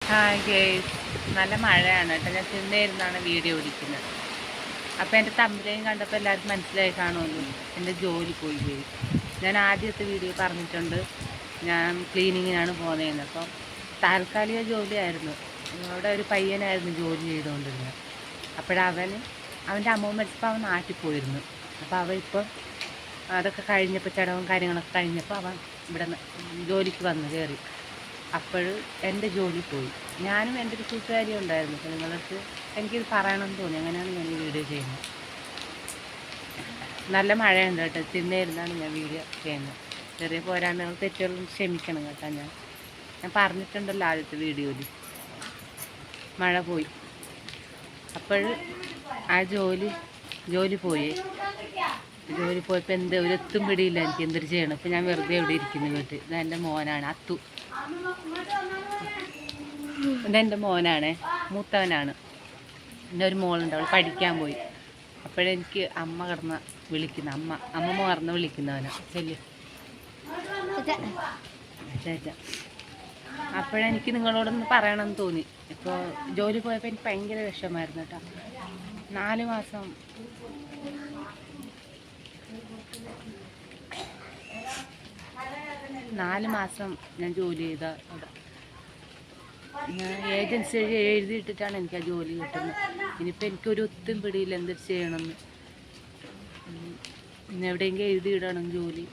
Hi guys, നല്ല മഴയാണ് കേട്ടോ. ഞാൻ തിന്നേരുന്നാണ് വീഡിയോ പിടിക്കുന്നത്. അപ്പോൾ എൻ്റെ തമ്മിലേയും കണ്ടപ്പോൾ എല്ലാവർക്കും മനസ്സിലായി കാണുമല്ലോ, എൻ്റെ ജോലി പോയി ഗേസ്. ഞാൻ ആദ്യത്തെ വീഡിയോ പറഞ്ഞിട്ടുണ്ട്, ഞാൻ ക്ലീനിങ്ങിനാണ് പോകുന്നതെന്ന്. അപ്പം താൽക്കാലിക ജോലിയായിരുന്നു. അവിടെ ഒരു പയ്യനായിരുന്നു ജോലി ചെയ്തുകൊണ്ടിരുന്നത്. അവൻ്റെ അമ്മ മരിച്ചപ്പോൾ അവൻ നാട്ടിൽ പോയിരുന്നു. അപ്പോൾ അവൻ ഇപ്പം അതൊക്കെ കഴിഞ്ഞപ്പോൾ, ചടവും കാര്യങ്ങളൊക്കെ കഴിഞ്ഞപ്പോൾ അവൻ ഇവിടെ ജോലിക്ക് വന്ന് കയറി. അപ്പോൾ എൻ്റെ ജോലി പോയി. ഞാനും എൻ്റെ ഒരു കൂട്ടുകാരി ഉണ്ടായിരുന്നു. അപ്പോൾ നിങ്ങളടുത്ത് എനിക്കിത് പറയണമെന്ന് തോന്നി, അങ്ങനെയാണ് ഞാൻ ഈ വീഡിയോ ചെയ്യുന്നത്. നല്ല മഴയുണ്ട് കേട്ടോ. തിന്നേരുന്നാണ് ഞാൻ വീഡിയോ ചെയ്യുന്നത്. ചെറിയ പോരായ്മകൾ തെറ്റുകളും ക്ഷമിക്കണം കേട്ടോ. ഞാൻ പറഞ്ഞിട്ടുണ്ടല്ലോ ആദ്യത്തെ വീഡിയോയിൽ. മഴ പോയി. അപ്പോൾ ആ ജോലി പോയി. ജോലി പോയപ്പോൾ ഒരു എത്തും പിടിയില്ല എനിക്ക് എന്തൊരു ചെയ്യണം. ഇപ്പം ഞാൻ വെറുതെ ഇവിടെ ഇരിക്കുന്നു വീട്ടിൽ. ഇതെൻ്റെ മോനാണ് അത്തു. ഇതെൻ്റെ മോനാണ്, മൂത്തവനാണ്. എൻ്റെ ഒരു മോളുണ്ട്, അവൾ പഠിക്കാൻ പോയി. അപ്പോഴെനിക്ക് അമ്മ കിടന്ന് വിളിക്കുന്ന അമ്മമ്മ കിടന്ന് വിളിക്കുന്നവനാ ചെല്ലു. അപ്പോഴെനിക്ക് നിങ്ങളോടൊന്ന് പറയണമെന്ന് തോന്നി. ഇപ്പോൾ ജോലി പോയപ്പോൾ എനിക്ക് ഭയങ്കര വിഷമമായിരുന്നു കേട്ടോ. 4 മാസം ഞാൻ ജോലി ചെയ്ത അവിടെ. ഞാൻ ഏജൻസി വഴി എഴുതിയിട്ടിട്ടാണ് എനിക്ക് ആ ജോലി കിട്ടുന്നത്. ഇനിയിപ്പോൾ എനിക്കൊരു ഒത്തും പിടിയില്ല എന്തൊരു ചെയ്യണമെന്ന്. പിന്നെ എവിടെയെങ്കിലും എഴുതിയിടണം ജോലി.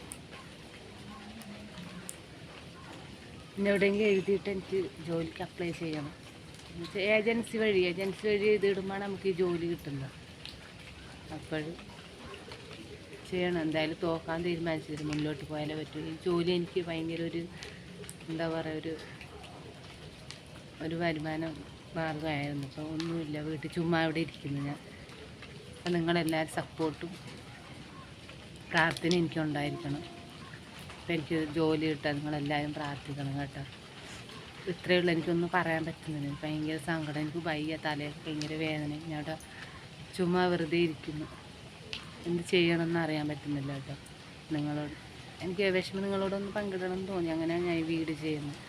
പിന്നെ എവിടെയെങ്കിലും എഴുതിയിട്ട് എനിക്ക് ജോലിക്ക് അപ്ലൈ ചെയ്യണം. ഏജൻസി വഴി എഴുതിയിടുമ്പോഴാണ് നമുക്ക് ഈ ജോലി കിട്ടുന്നത്. അപ്പോൾ ചെയ്യണം. എന്തായാലും തോക്കാൻ തീരുമാനിച്ചിട്ട് മുന്നോട്ട് പോയാലേ പറ്റൂ. ഈ ജോലി എനിക്ക് ഭയങ്കര എന്താ പറയുക, ഒരു വരുമാന മാർഗമായിരുന്നു. അപ്പോൾ ഒന്നുമില്ല, വീട്ടിൽ ചുമ്മാ ഇവിടെ ഇരിക്കുന്നു ഞാൻ. അപ്പം നിങ്ങളെല്ലാവരും സപ്പോർട്ടും പ്രാർത്ഥന എനിക്കുണ്ടായിരിക്കണം. അപ്പം എനിക്ക് ജോലി കിട്ടാൻ നിങ്ങളെല്ലാവരും പ്രാർത്ഥിക്കണം കേട്ടോ. ഇത്രയേ ഉള്ളൂ, എനിക്കൊന്നും പറയാൻ പറ്റുന്നില്ല. ഭയങ്കര സങ്കടം, എനിക്ക് വയ്യ, തലയൊക്കെ ഭയങ്കര വേദന. ഞാൻ അവിടെ ചുമ്മാ വെറുതെ ഇരിക്കുന്നു. എന്ത് ചെയ്യണമെന്ന് അറിയാൻ പറ്റുന്നില്ല കേട്ടോ. എനിക്ക് വിഷമം നിങ്ങളോടൊന്ന് പങ്കിടണം എന്ന് തോന്നി, അങ്ങനെയാണ് ഞാൻ ഈ വീഡിയോ ചെയ്യുന്നത്.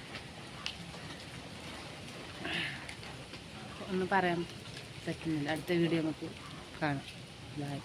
ഒന്നും പറയാൻ പറ്റുന്നില്ല. അടുത്ത വീഡിയോ നമുക്ക് കാണാം. ബൈ.